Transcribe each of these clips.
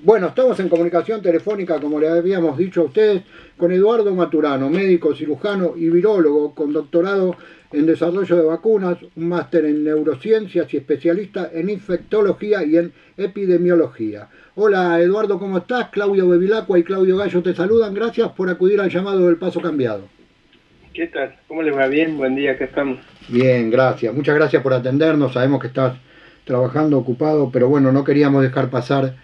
Bueno, estamos en comunicación telefónica, como le habíamos dicho a ustedes, con Eduardo Maturano, médico, cirujano y virólogo con doctorado en desarrollo de vacunas, un máster en neurociencias y especialista en infectología y en epidemiología. Hola Eduardo, ¿cómo estás? Claudio Bevilacqua y Claudio Gallo te saludan. Gracias por acudir al llamado del Paso Cambiado. ¿Qué tal? ¿Cómo les va? Bien, buen día, acá estamos. Bien, gracias. Muchas gracias por atendernos. Sabemos que estás trabajando ocupado, pero bueno, no queríamos dejar pasar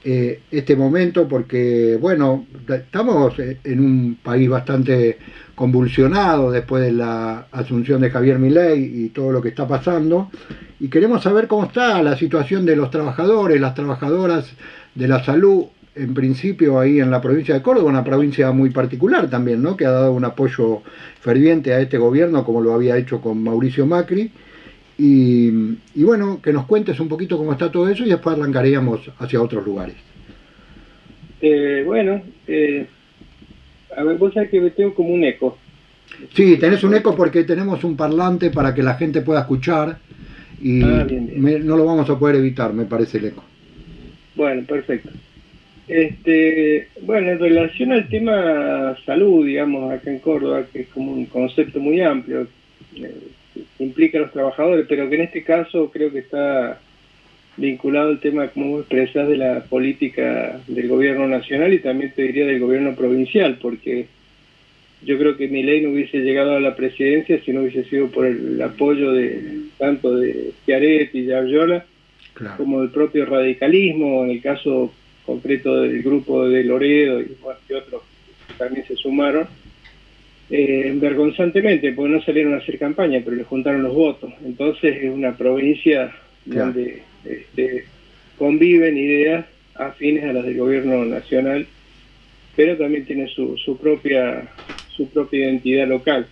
este momento porque, bueno, estamos en un país bastante convulsionado después de la asunción de Javier Milei y todo lo que está pasando. Y queremos saber cómo está la situación de los trabajadores, las trabajadoras de la salud, en principio ahí en la provincia de Córdoba, una provincia muy particular también, ¿no? Que ha dado un apoyo ferviente a este gobierno como lo había hecho con Mauricio Macri. Y bueno, que nos cuentes un poquito cómo está todo eso y después arrancaríamos hacia otros lugares. Bueno, a ver, vos sabés que me tengo como un eco. Sí, tenés un eco porque tenemos un parlante para que la gente pueda escuchar y Bien, bien. no lo vamos a poder evitar, me parece el eco. Bueno, perfecto. Bueno, en relación al tema salud, digamos, acá en Córdoba, que es como un concepto muy amplio, que implica a los trabajadores, pero que en este caso creo que está vinculado al tema, como vos expresás, de la política del gobierno nacional y también te diría del gobierno provincial, porque yo creo que Milei no hubiese llegado a la presidencia si no hubiese sido por el apoyo de tanto de Schiaretti y Giorgiola Claro. como del propio radicalismo, en el caso concreto del grupo de Loredo y, bueno, y otros también se sumaron, vergonzantemente, porque no salieron a hacer campaña, pero le juntaron los votos. Entonces es una provincia Claro. donde conviven ideas afines a las del gobierno nacional, pero también tiene su propia identidad local.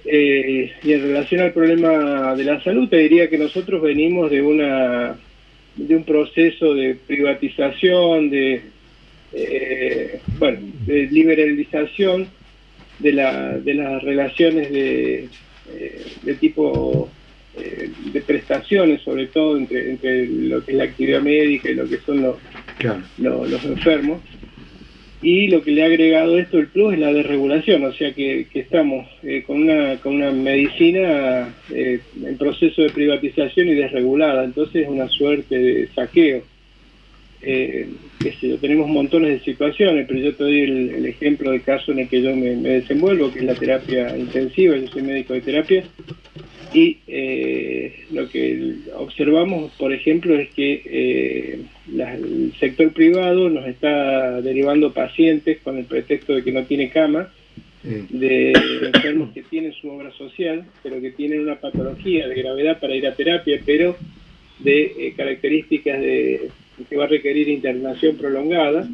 Y en relación al problema de la salud, te diría que nosotros venimos de un proceso de privatización, de liberalización de las relaciones de tipo de prestaciones, sobre todo entre lo que es la actividad médica y lo que son Claro. los enfermos. Y lo que le ha agregado esto el plus es la desregulación, o sea que estamos con una medicina en proceso de privatización y desregulada, entonces es una suerte de saqueo. Tenemos montones de situaciones, pero yo te doy el ejemplo del caso en el que yo me desenvuelvo, que es la terapia intensiva. Yo soy médico de terapia y lo que observamos, por ejemplo, es que el sector privado nos está derivando pacientes con el pretexto de que no tiene cama, de enfermos que tienen su obra social, pero que tienen una patología de gravedad para ir a terapia, pero de características que va a requerir internación prolongada,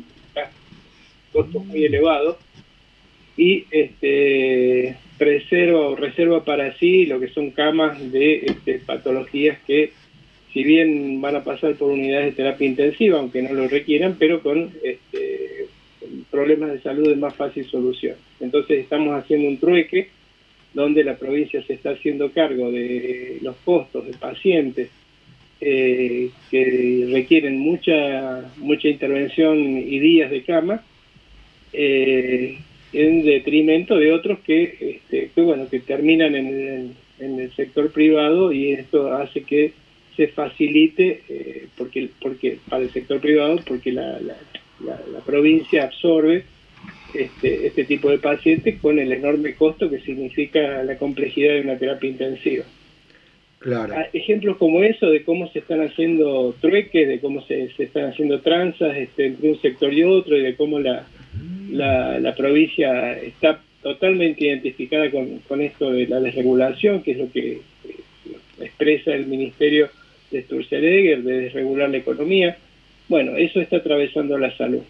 costos muy elevados, y reserva para sí lo que son camas de patologías que, si bien van a pasar por unidades de terapia intensiva, aunque no lo requieran, pero con problemas de salud de más fácil solución. Entonces estamos haciendo un trueque donde la provincia se está haciendo cargo de los costos de pacientes que requieren mucha intervención y días de cama, en detrimento de otros que terminan en el sector privado, y esto hace que se facilite porque para el sector privado, porque la provincia absorbe este tipo de pacientes con el enorme costo que significa la complejidad de una terapia intensiva. Claro. Ejemplos como eso de cómo se están haciendo trueques, de cómo se están haciendo tranzas entre un sector y otro, y de cómo la provincia está totalmente identificada con esto de la desregulación, que es lo que expresa el ministerio de Sturzenegger, de desregular la economía. Bueno, eso está atravesando la salud.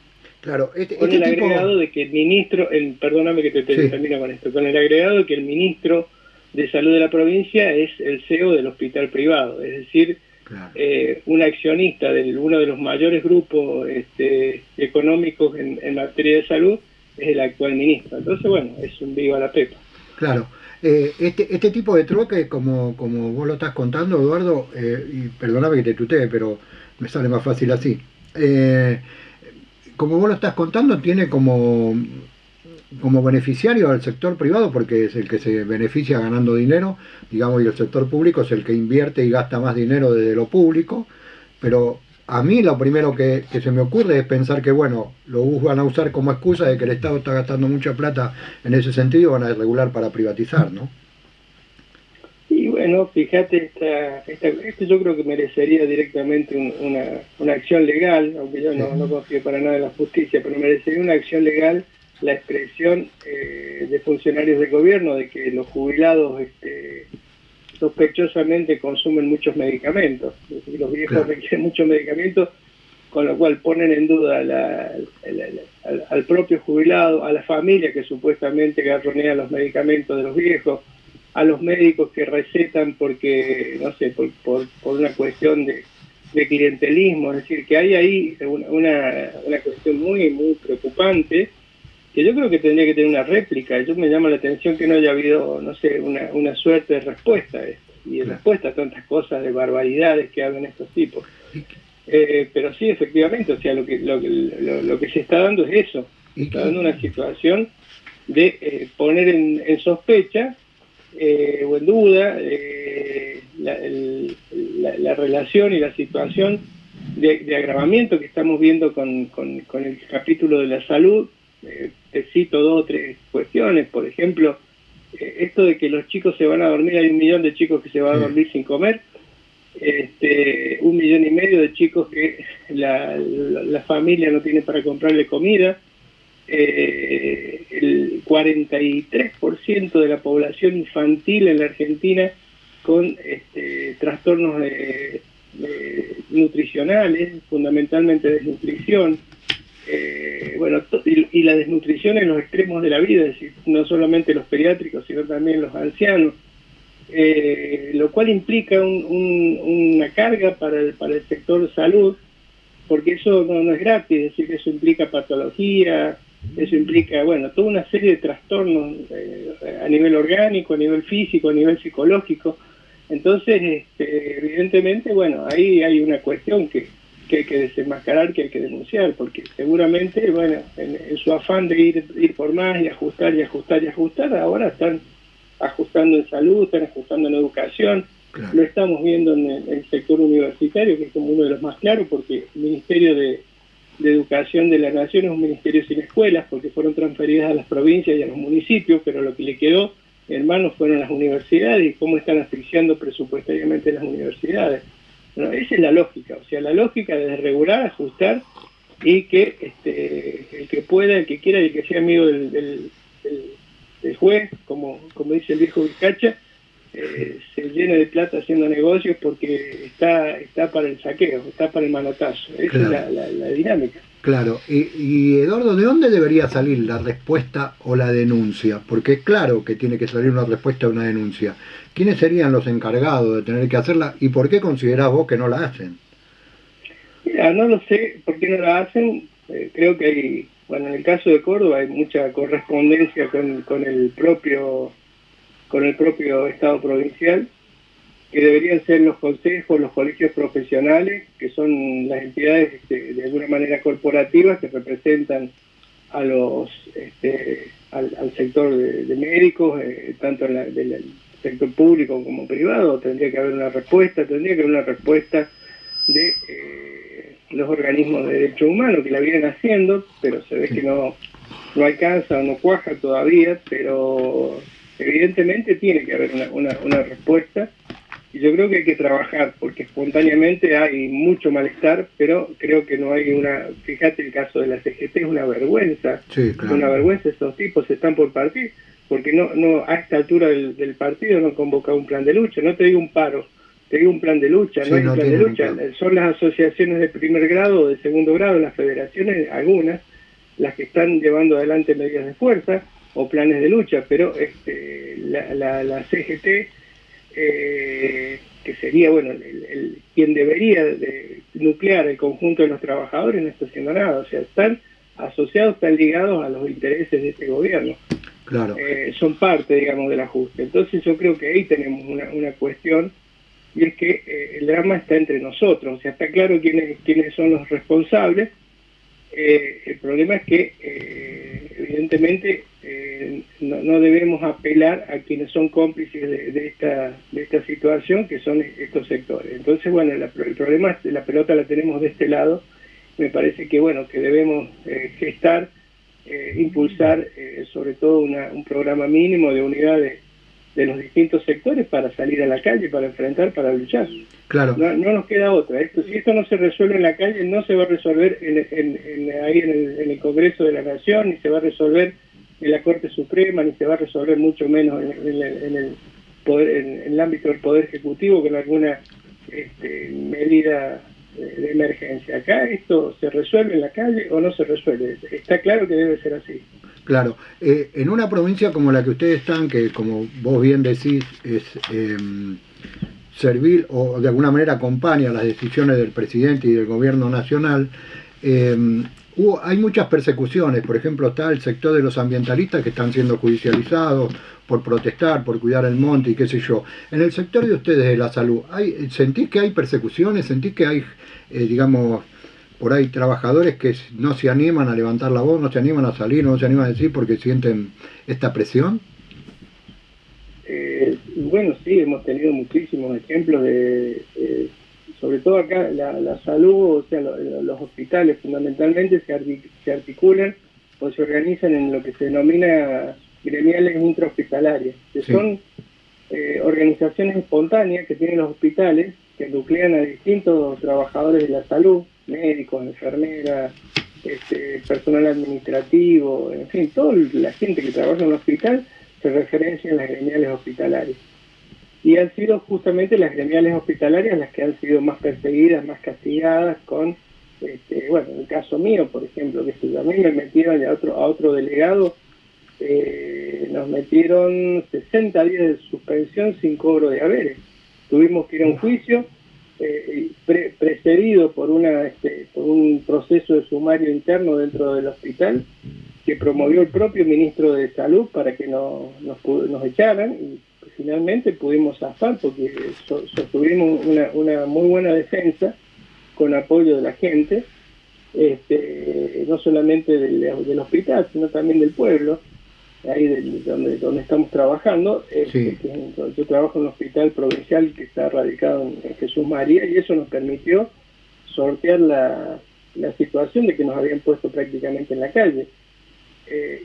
Claro, Con el agregado de que el ministro, perdóname que te termino con esto, con el agregado de que el ministro de Salud de la provincia es el CEO del hospital privado, es decir, claro, un accionista de uno de los mayores grupos económicos en materia de salud es el actual ministro. Entonces, bueno, es un viva la pepa. Claro. Este tipo de troque, como vos lo estás contando, Eduardo, y perdóname que te tutee, pero me sale más fácil así. eh, como vos lo estás contando, tiene como beneficiario al sector privado porque es el que se beneficia ganando dinero, digamos, y el sector público es el que invierte y gasta más dinero desde lo público, pero a mí lo primero que se me ocurre es pensar que, bueno, lo van a usar como excusa de que el Estado está gastando mucha plata en ese sentido, van a regular para privatizar, ¿no? Y bueno, fíjate, esto yo creo que merecería directamente una acción legal, aunque yo Sí, no confío para nada en la justicia, pero merecería una acción legal la expresión de funcionarios del gobierno de que los jubilados sospechosamente consumen muchos medicamentos. Es decir, los viejos claro. requieren muchos medicamentos, con lo cual ponen en duda al propio jubilado, a la familia que supuestamente garronea los medicamentos de los viejos, a los médicos que recetan porque, no sé, por una cuestión de clientelismo. Es decir, que hay ahí una cuestión muy preocupante, que yo creo que tendría que tener una réplica. Yo me llama la atención que no haya habido, no sé, una suerte de respuesta a esto, y de Claro. respuesta a tantas cosas, de barbaridades que hablan estos tipos. Pero sí, efectivamente, o sea, lo que se está dando es eso. Se Y, está dando y, una situación de poner en sospecha o en duda la relación y la situación de agravamiento que estamos viendo con el capítulo de la salud. Te cito dos o tres cuestiones. Por ejemplo, esto de que los chicos se van a dormir, hay 1 millón de chicos que se van a sí, dormir sin comer, 1,5 millones de chicos que la familia no tiene para comprarle comida, el 43% de la población infantil en la Argentina con trastornos nutricionales, fundamentalmente desnutrición. Bueno, y la desnutrición en los extremos de la vida, es decir, no solamente los pediátricos, sino también los ancianos, lo cual implica una carga para el sector salud, porque eso no es gratis. Es decir, eso implica patología, eso implica, bueno, toda una serie de trastornos a nivel orgánico, a nivel físico, a nivel psicológico. Entonces, evidentemente, bueno, ahí hay una cuestión que hay que desenmascarar, que hay que denunciar, porque seguramente, bueno, en su afán de ir por más y ajustar y ajustar y ajustar, ahora están ajustando en salud, están ajustando en educación. claro. Lo estamos viendo en el sector universitario, que es como uno de los más claros, porque el Ministerio de Educación de la Nación es un ministerio sin escuelas, porque fueron transferidas a las provincias y a los municipios, pero lo que le quedó en manos fueron las universidades y cómo están asfixiando presupuestariamente las universidades. Bueno, esa es la lógica, o sea, la lógica de desregular, ajustar, y que el que pueda, el que quiera y el que sea amigo del juez, como dice el viejo Vizcacha, se llene de plata haciendo negocios porque está para el saqueo, está para el manotazo. Esa Claro. es la dinámica. Claro, y Eduardo, ¿de dónde debería salir la respuesta o la denuncia? Porque es claro que tiene que salir una respuesta o una denuncia. ¿Quiénes serían los encargados de tener que hacerla y por qué considerás vos que no la hacen? Mira, no lo sé por qué no la hacen. Creo que hay, bueno, en el caso de Córdoba hay mucha correspondencia con el propio Estado provincial, que deberían ser los consejos, los colegios profesionales, que son las entidades de alguna manera corporativas que representan a al sector de médicos, tanto del sector público como privado. Tendría que haber una respuesta, de los organismos de derechos humanos que la vienen haciendo, pero se ve Sí, que no alcanza o no cuaja todavía, pero evidentemente tiene que haber una respuesta. Y yo creo que hay que trabajar, porque espontáneamente hay mucho malestar, pero creo que no hay fíjate el caso de la CGT, es una vergüenza, sí, claro. esos tipos están por partir, porque a esta altura del partido no convoca un plan de lucha, no te digo un paro, te digo un plan de lucha. No Sí, hay un no plan de tienen un lucha, plan. son las asociaciones de primer grado o de segundo grado, las federaciones, algunas, las que están llevando adelante medidas de fuerza o planes de lucha, pero la CGT, que sería, bueno, quien debería nuclear el conjunto de los trabajadores, no está haciendo nada. O sea, están asociados, están ligados a los intereses de este gobierno. Claro. Son parte, digamos, del ajuste. Entonces yo creo que ahí tenemos una cuestión y es que el drama está entre nosotros, o sea, está claro quiénes son los responsables. El problema es que evidentemente no debemos apelar a quienes son cómplices de esta situación, que son estos sectores. Entonces, bueno, el problema es que la pelota la tenemos de este lado. Me parece que, bueno, que debemos gestar, impulsar sobre todo un programa mínimo de unidad de los distintos sectores para salir a la calle, para enfrentar, para luchar. Claro. No nos queda otra. Si esto no se resuelve en la calle, no se va a resolver ahí en el Congreso de la Nación, ni se va a resolver en la Corte Suprema, ni se va a resolver mucho menos en el ámbito del Poder Ejecutivo con alguna medida de emergencia. Acá esto se resuelve en la calle o no se resuelve. Está claro que debe ser así. Claro, en una provincia como la que ustedes están, que como vos bien decís, es servil o de alguna manera acompaña las decisiones del presidente y del gobierno nacional, hay muchas persecuciones. Por ejemplo, está el sector de los ambientalistas que están siendo judicializados por protestar, por cuidar el monte y qué sé yo. En el sector de ustedes de la salud, ¿sentís que hay persecuciones? ¿Sentís que hay, digamos, por ahí trabajadores que no se animan a levantar la voz, no se animan a salir, no se animan a decir porque sienten esta presión? Bueno, sí, hemos tenido muchísimos ejemplos sobre todo acá, la salud, o sea, los hospitales fundamentalmente se articulan o se organizan en lo que se denomina gremiales intrahospitalarias, que sí, son organizaciones espontáneas que tienen los hospitales, que nuclean a distintos trabajadores de la salud, médicos, enfermeras, personal administrativo, en fin, toda la gente que trabaja en un hospital se referencia en las gremiales hospitalarias. Y han sido justamente las gremiales hospitalarias las que han sido más perseguidas, más castigadas con, bueno, en el caso mío, por ejemplo, que a mí me metieron a otro delegado, nos metieron 60 días de suspensión sin cobro de haberes. Tuvimos que ir a un juicio precedido por un proceso de sumario interno dentro del hospital que promovió el propio ministro de Salud para que nos echaran, y finalmente pudimos zafar porque sostuvimos una muy buena defensa con apoyo de la gente, no solamente del hospital, sino también del pueblo, ahí donde estamos trabajando. Sí. Yo trabajo en un hospital provincial que está radicado en Jesús María, y eso nos permitió sortear la situación de que nos habían puesto prácticamente en la calle.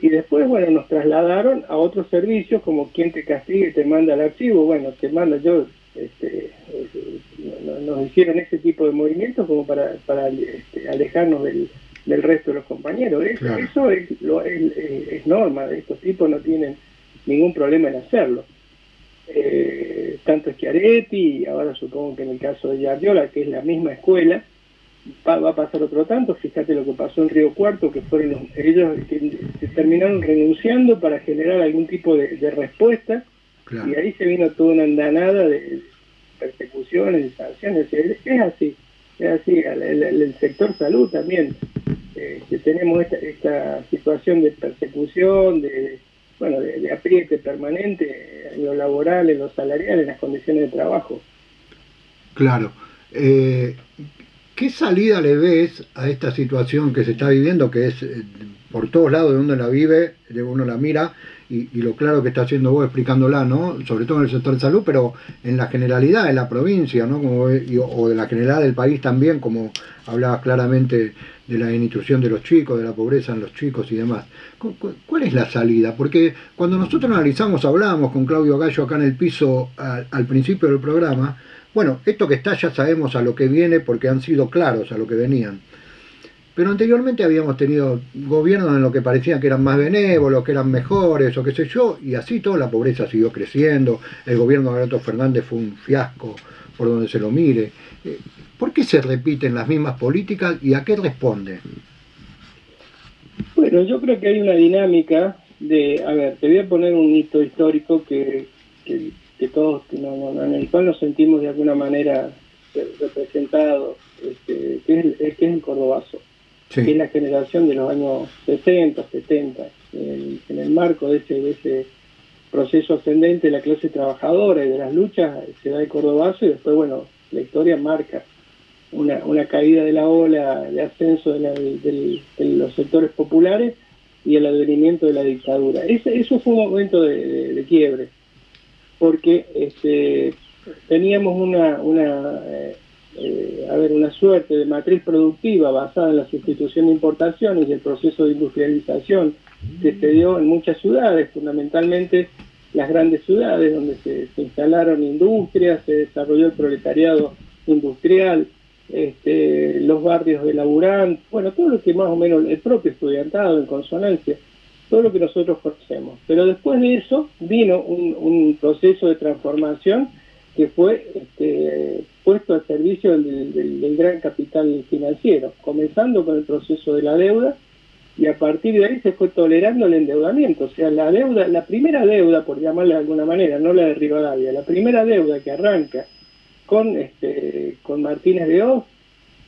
Y después, bueno, nos trasladaron a otros servicios, como quien te castiga y te manda al archivo. Bueno, te manda nos hicieron ese tipo de movimientos como para alejarnos del resto de los compañeros. Claro. Eso es norma, estos tipos no tienen ningún problema en hacerlo. Tanto Schiaretti, y ahora supongo que en el caso de Yardiola, que es la misma escuela, va a pasar otro tanto. Fíjate lo que pasó en Río Cuarto, que fueron ellos que terminaron renunciando para generar algún tipo de respuesta. Claro. Y ahí se vino toda una andanada de persecuciones, de sanciones. Es así. El sector salud también, que tenemos esta situación de persecución, de apriete permanente en lo laboral, en lo salarial, en las condiciones de trabajo. Claro. ¿Qué salida le ves a esta situación que se está viviendo, que es por todos lados de donde la vive, de uno la mira, y lo claro que está haciendo vos explicándola, ¿no? Sobre todo en el sector de salud, pero en la generalidad de la provincia, ¿no? O de la generalidad del país también, como hablabas claramente de la desnutrición de los chicos, de la pobreza en los chicos y demás. ¿Cuál es la salida? Porque cuando nosotros analizamos, hablábamos con Claudio Gallo acá en el piso al principio del programa. Bueno, esto que está ya sabemos a lo que viene porque han sido claros a lo que venían. Pero anteriormente habíamos tenido gobiernos en lo que parecían que eran más benévolos, que eran mejores o qué sé yo, y así toda la pobreza siguió creciendo. El gobierno de Alberto Fernández fue un fiasco por donde se lo mire. ¿Por qué se repiten las mismas políticas y a qué responde? Bueno, yo creo que hay una dinámica a ver, te voy a poner un hito histórico que todos, en el cual nos sentimos de alguna manera representados, que es el cordobazo, sí, que es la generación de los años 60, 70, en el marco de proceso ascendente de la clase trabajadora y de las luchas se da el Cordobazo, y después, bueno, la historia marca una caída de la ola de ascenso de los sectores populares y el advenimiento de la dictadura. Eso fue un momento de quiebre, porque teníamos una suerte de matriz productiva basada en la sustitución de importaciones y el proceso de industrialización que se dio en muchas ciudades, fundamentalmente las grandes ciudades, donde se instalaron industrias, se desarrolló el proletariado industrial, los barrios de laburantes, bueno, todo lo que más o menos el propio estudiantado en consonancia, todo lo que nosotros conocemos. Pero después de eso vino un proceso de transformación que fue puesto al servicio del gran capital financiero, comenzando con el proceso de la deuda, y a partir de ahí se fue tolerando el endeudamiento. O sea, la deuda, la primera deuda, por llamarla de alguna manera, no la de Rivadavia, la primera deuda que arranca con Martínez de Oz,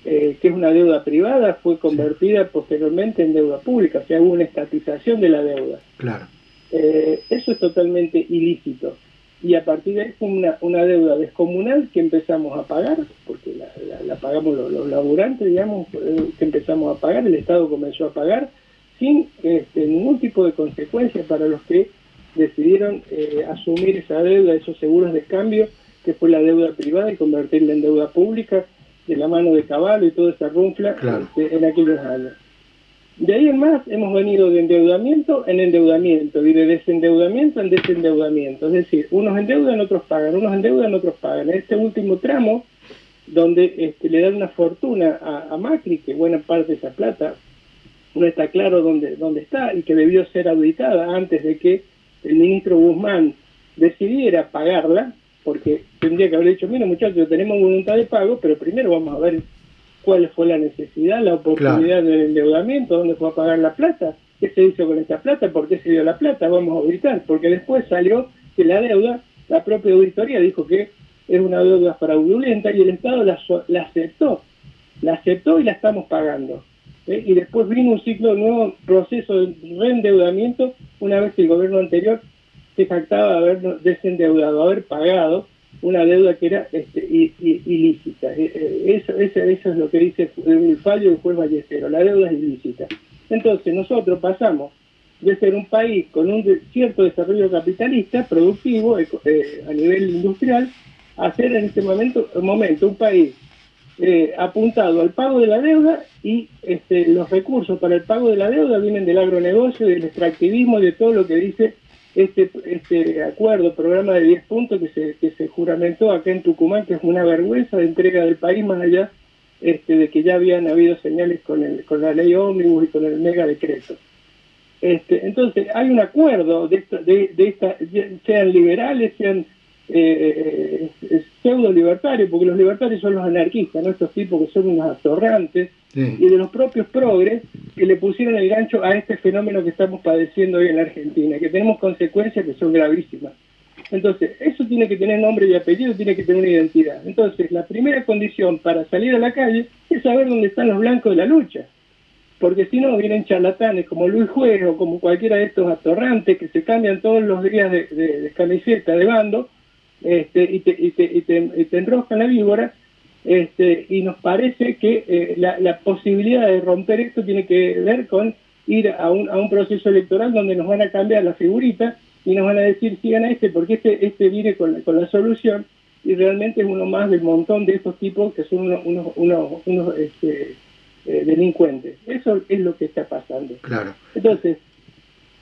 que es una deuda privada, fue convertida posteriormente en deuda pública, o sea, hubo una estatización de la deuda. Claro. Eso es totalmente ilícito. Y a partir de ahí fue una deuda descomunal que empezamos a pagar, porque la pagamos los laburantes, digamos, que empezamos a pagar, el Estado comenzó a pagar, sin ningún tipo de consecuencia para los que decidieron asumir esa deuda, esos seguros de cambio, que fue la deuda privada, y convertirla en deuda pública, de la mano de Caballo y toda esa runfla, claro, en aquellos años. De ahí en más hemos venido de endeudamiento en endeudamiento y de desendeudamiento en desendeudamiento. Es decir, unos endeudan, otros pagan, unos endeudan, otros pagan. En este último tramo, donde le dan una fortuna a Macri, que buena parte de esa plata no está claro dónde está, y que debió ser auditada antes de que el ministro Guzmán decidiera pagarla, porque tendría que haber dicho, mira muchachos, tenemos voluntad de pago, pero primero vamos a ver cuál fue la necesidad, la oportunidad del endeudamiento, dónde fue a pagar la plata, qué se hizo con esta plata, por qué se dio la plata, vamos a auditar, porque después salió que la deuda, la propia auditoría dijo que es una deuda fraudulenta y el Estado la aceptó y la estamos pagando. Y después vino un ciclo, un nuevo proceso de reendeudamiento, una vez que el gobierno anterior se jactaba de haber desendeudado, haber pagado una deuda que era ilícita. Eso es lo que dice el fallo del juez Ballesteros, la deuda es ilícita. Entonces nosotros pasamos de ser un país con un cierto desarrollo capitalista, productivo, a nivel industrial, a ser en este momento un país apuntado al pago de la deuda, y los recursos para el pago de la deuda vienen del agronegocio, del extractivismo, de todo lo que dice este acuerdo, programa de 10 puntos que se juramentó acá en Tucumán, que es una vergüenza de entrega del país, más allá de que ya habían habido señales con la ley ómnibus y con el mega decreto. Entonces hay un acuerdo sean liberales, sean pseudo libertarios, porque los libertarios son los anarquistas, ¿no? Estos tipos que son unos atorrantes, sí, y de los propios progres que le pusieron el gancho a este fenómeno que estamos padeciendo hoy en la Argentina, que tenemos consecuencias que son gravísimas. Entonces, eso tiene que tener nombre y apellido, tiene que tener una identidad. Entonces, la primera condición para salir a la calle es saber dónde están los blancos de la lucha, porque si no vienen charlatanes como Luis Juez o como cualquiera de estos atorrantes que se cambian todos los días de camiseta, de bando, y te enroscan la víbora, y nos parece que la posibilidad de romper esto tiene que ver con ir a un proceso electoral donde nos van a cambiar la figurita y nos van a decir sigan a porque este viene con la solución, y realmente es uno más del montón de estos tipos que son unos delincuentes. Eso es lo que está pasando. Claro. Entonces,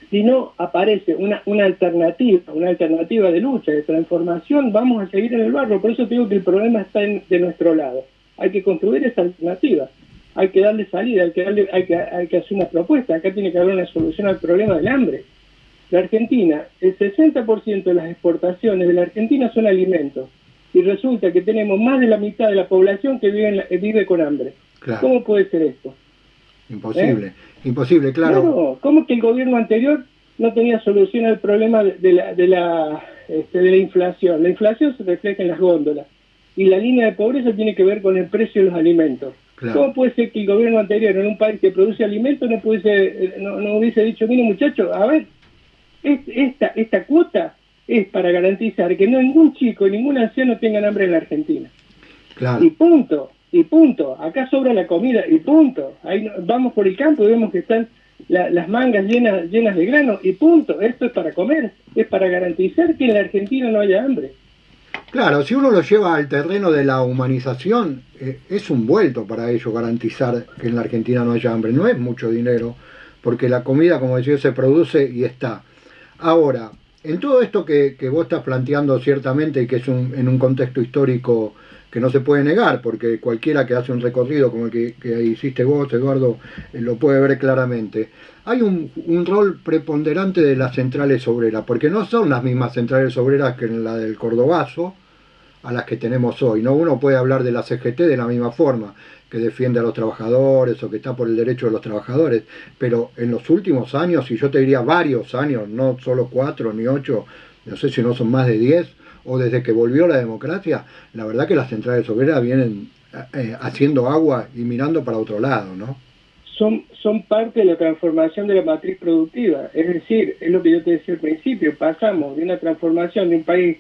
si no aparece una alternativa de lucha, de transformación, vamos a seguir en el barro. Por eso te digo que el problema está de nuestro lado. Hay que construir esa alternativa, hay que darle salida, hay que hacer una propuesta. Acá tiene que haber una solución al problema del hambre. La Argentina, el 60% de las exportaciones de la Argentina son alimentos, y resulta que tenemos más de la mitad de la población que vive con hambre. Claro. ¿Cómo puede ser esto? Imposible, imposible, claro. Claro, ¿cómo que el gobierno anterior no tenía solución al problema de la inflación? La inflación se refleja en las góndolas, y la línea de pobreza tiene que ver con el precio de los alimentos. Claro. ¿Cómo puede ser que el gobierno anterior, en un país que produce alimentos, no hubiese dicho, mire muchachos, a ver, Esta cuota es para garantizar que ningún chico, ningún anciano tengan hambre en la Argentina. Claro. Y punto. Acá sobra la comida y punto. Ahí vamos por el campo y vemos que están las mangas llenas de grano y punto. Esto es para comer, es para garantizar que en la Argentina no haya hambre. Claro, si uno lo lleva al terreno de la humanización, es un vuelto para ello garantizar que en la Argentina no haya hambre. No es mucho dinero, porque la comida, como decía, se produce y está. Ahora, en todo esto que vos estás planteando ciertamente y que es en un contexto histórico que no se puede negar, porque cualquiera que hace un recorrido como el que hiciste vos, Eduardo, lo puede ver claramente. Hay un rol preponderante de las centrales obreras, porque no son las mismas centrales obreras que en la del Cordobazo, a las que tenemos hoy. ¿No? Uno puede hablar de la CGT de la misma forma, que defiende a los trabajadores o que está por el derecho de los trabajadores, pero en los últimos años, y yo te diría varios años, no solo 4 ni 8, no sé si no son más de 10, o desde que volvió la democracia, la verdad que las centrales obreras vienen haciendo agua y mirando para otro lado, ¿no? Son parte de la transformación de la matriz productiva, es decir, es lo que yo te decía al principio, pasamos de una transformación de un país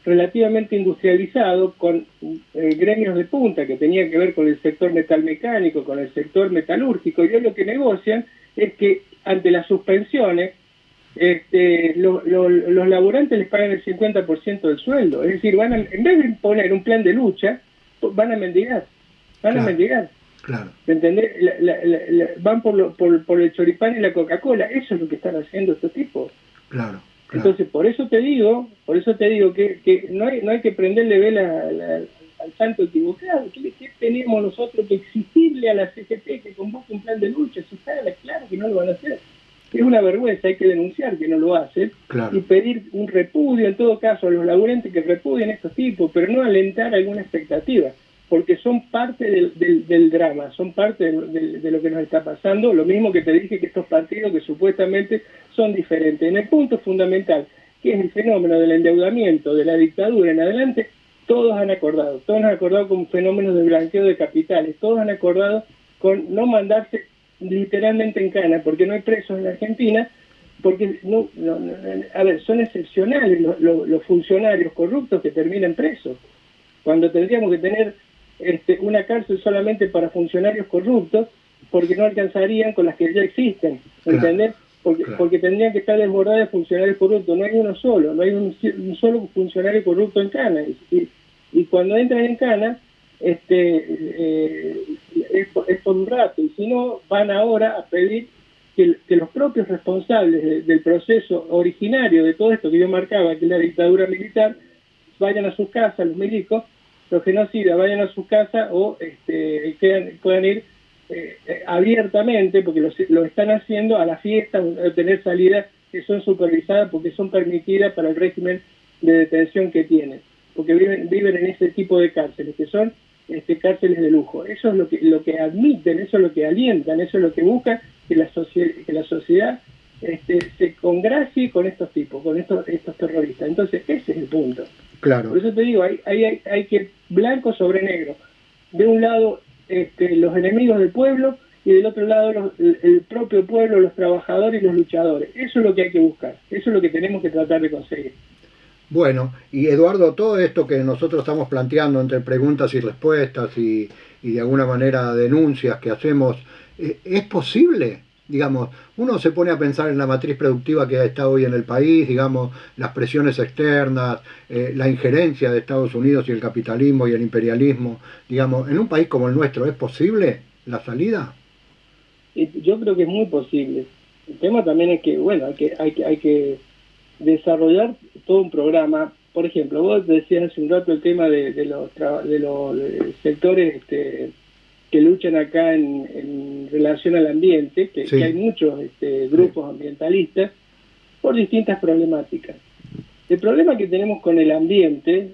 relativamente industrializado, con gremios de punta que tenían que ver con el sector metalmecánico, con el sector metalúrgico, y hoy lo que negocian es que ante las suspensiones, los laburantes les pagan el 50% del sueldo, es decir, en vez de imponer un plan de lucha, van a mendigar, Claro. a mendigar. Claro. ¿Me entendés? Van por el choripán y la Coca-Cola, eso es lo que están haciendo estos tipos. Claro. Entonces, por eso te digo que no hay que prenderle vela al santo equivocado. ¿Qué tenemos nosotros que exigirle a la CGT que convoque un plan de lucha? Eso está claro que no lo van a hacer. Es una vergüenza, hay que denunciar que no lo hacen, Claro. y pedir un repudio, en todo caso, a los laburantes que repudien estos tipos, pero no alentar alguna expectativa, porque son parte del drama, son parte de lo que nos está pasando, lo mismo que te dije que estos partidos que supuestamente son diferentes. En el punto fundamental, que es el fenómeno del endeudamiento, de la dictadura en adelante, todos han acordado con fenómenos de blanqueo de capitales, todos han acordado con no mandarse literalmente en cana, porque no hay presos en la Argentina, porque a ver, son excepcionales los funcionarios corruptos que terminan presos, cuando tendríamos que tener una cárcel solamente para funcionarios corruptos, porque no alcanzarían con las que ya existen, ¿entendés? Porque tendrían que estar desbordadas de funcionarios corruptos, no hay uno solo, no hay un solo funcionario corrupto en cana, y cuando entran en cana, es por un rato, y si no, van ahora a pedir que los propios responsables del proceso originario de todo esto que yo marcaba, que es la dictadura militar, vayan a sus casas, los milicos, los genocidas vayan a su casa o puedan ir abiertamente, porque lo están haciendo, a las fiestas, a tener salidas que son supervisadas porque son permitidas para el régimen de detención que tienen, porque viven en ese tipo de cárceles, que son cárceles de lujo. Eso es lo que admiten, eso es lo que alientan, eso es lo que buscan, que la sociedad se congracie con estos tipos, con estos terroristas. Entonces, ese es el punto. Claro. Por eso te digo, hay que, blanco sobre negro, de un lado los enemigos del pueblo y del otro lado el propio pueblo, los trabajadores y los luchadores. Eso es lo que hay que buscar, eso es lo que tenemos que tratar de conseguir. Bueno, y Eduardo, todo esto que nosotros estamos planteando entre preguntas y respuestas y de alguna manera denuncias que hacemos, ¿es posible? Digamos, uno se pone a pensar en la matriz productiva que está hoy en el país, digamos, las presiones externas, la injerencia de Estados Unidos y el capitalismo y el imperialismo, digamos, en un país como el nuestro, ¿es posible la salida? Yo creo que es muy posible. El tema también es que, bueno, hay que desarrollar todo un programa. Por ejemplo, vos decías hace un rato el tema de los sectores que luchan acá en relación al ambiente, Sí. que hay muchos grupos ambientalistas por distintas problemáticas. El problema que tenemos con el ambiente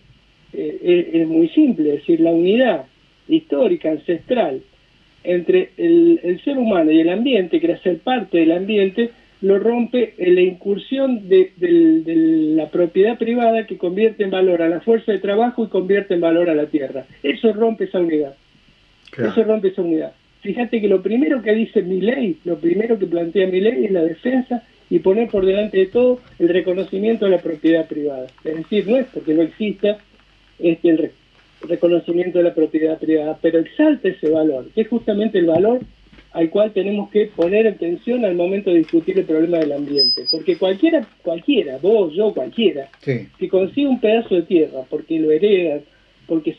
es muy simple, es decir, la unidad histórica, ancestral, entre el ser humano y el ambiente, que era ser parte del ambiente, lo rompe la incursión de la propiedad privada, que convierte en valor a la fuerza de trabajo y convierte en valor a la tierra. Eso rompe esa unidad. Claro. Eso rompe esa unidad. Fíjate que lo primero que dice mi ley, lo primero que plantea mi ley es la defensa y poner por delante de todo el reconocimiento de la propiedad privada. Es decir, no es porque no exista el reconocimiento de la propiedad privada, pero exalta ese valor, que es justamente el valor al cual tenemos que poner atención al momento de discutir el problema del ambiente. Porque cualquiera, vos, yo, cualquiera, Sí. que consigue un pedazo de tierra, porque lo heredas, porque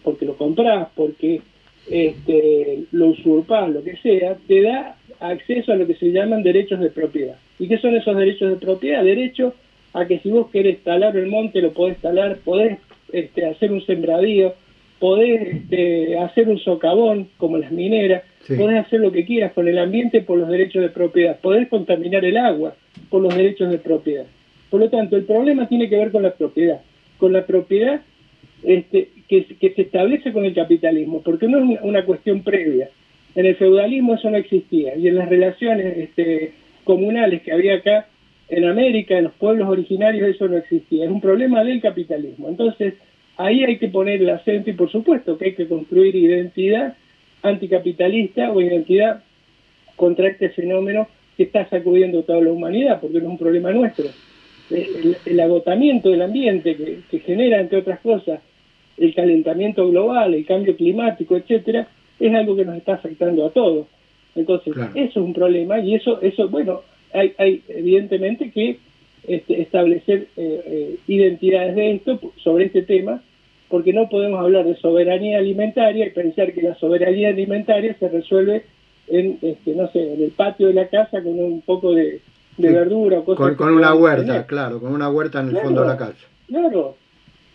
porque lo compras, porque lo usurpás, lo que sea, te da acceso a lo que se llaman derechos de propiedad. ¿Y qué son esos derechos de propiedad? Derecho a que si vos querés talar el monte, lo podés talar, podés hacer un sembradío, podés hacer un socavón, como las mineras, Sí. podés hacer lo que quieras con el ambiente por los derechos de propiedad, podés contaminar el agua por los derechos de propiedad. Por lo tanto, el problema tiene que ver con la propiedad que se establece con el capitalismo, porque no es una cuestión previa. En el feudalismo eso no existía, y en las relaciones comunales que había acá en América, en los pueblos originarios, eso no existía. Es un problema del capitalismo. Entonces, ahí hay que poner el acento, y por supuesto que hay que construir identidad anticapitalista o identidad contra este fenómeno que está sacudiendo toda la humanidad, porque no es un problema nuestro. El agotamiento del ambiente que genera, entre otras cosas, el calentamiento global, el cambio climático, etcétera, es algo que nos está afectando a todos. Entonces, Claro. Eso es un problema, y eso bueno, hay evidentemente que establecer identidades de esto, sobre este tema, porque no podemos hablar de soberanía alimentaria y pensar que la soberanía alimentaria se resuelve en el patio de la casa con un poco de verdura o cosas Con una huerta, claro, con una huerta en el fondo de la casa.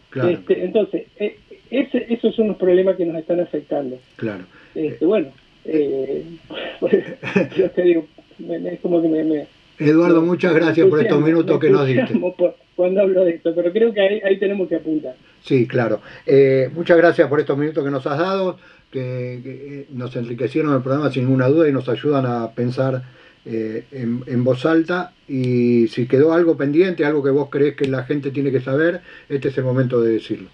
Claro. Entonces, esos son los problemas que nos están afectando. Claro. Yo te digo, es como que Eduardo, muchas gracias por estos minutos que nos diste. Cuando hablo de esto, pero creo que ahí tenemos que apuntar. Sí, claro. Muchas gracias por estos minutos que nos has dado, que nos enriquecieron el programa sin ninguna duda y nos ayudan a pensar en voz alta. Y si quedó algo pendiente, algo que vos creés que la gente tiene que saber, este es el momento de decirlo.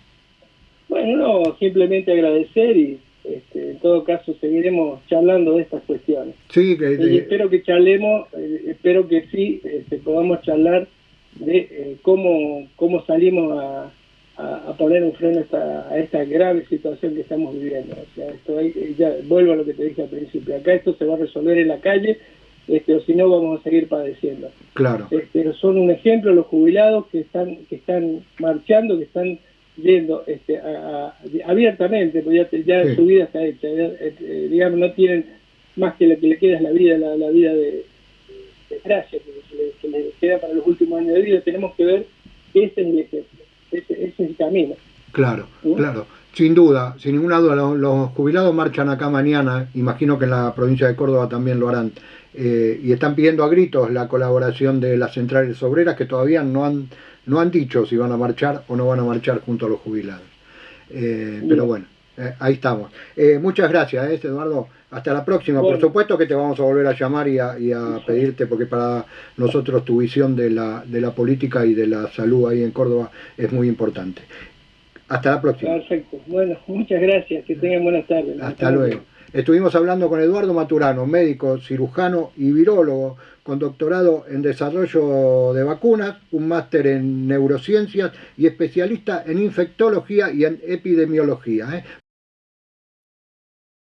Bueno, no, simplemente agradecer y en todo caso seguiremos charlando de estas cuestiones. Sí, y espero que charlemos, espero que sí podamos charlar de cómo salimos a poner un freno a esta grave situación que estamos viviendo. O sea, ya vuelvo a lo que te dije al principio, acá esto se va a resolver en la calle, o si no vamos a seguir padeciendo. Claro. Son un ejemplo los jubilados que están marchando, que están yendo abiertamente, pues ya sí. Su vida está hecha, digamos, no tienen más que lo que le queda es la vida de gracia que le queda para los últimos años de vida. Tenemos que ver que ese es el ejemplo, ese es el camino. Claro, claro, sin duda, sin ninguna duda. Los jubilados marchan acá mañana, imagino que en la provincia de Córdoba también lo harán, y están pidiendo a gritos la colaboración de las centrales obreras, que todavía no han dicho si van a marchar o no van a marchar junto a los jubilados. Pero bueno, ahí estamos. Muchas gracias, Eduardo. Hasta la próxima. Bueno. Por supuesto que te vamos a volver a llamar y a pedirte, porque para nosotros tu visión de la política y de la salud ahí en Córdoba es muy importante. Hasta la próxima. Perfecto. Bueno, muchas gracias. Que tengan buenas tardes. Hasta luego. Estuvimos hablando con Eduardo Maturano, médico, cirujano y virólogo, con doctorado en desarrollo de vacunas, un máster en neurociencias y especialista en infectología y en epidemiología.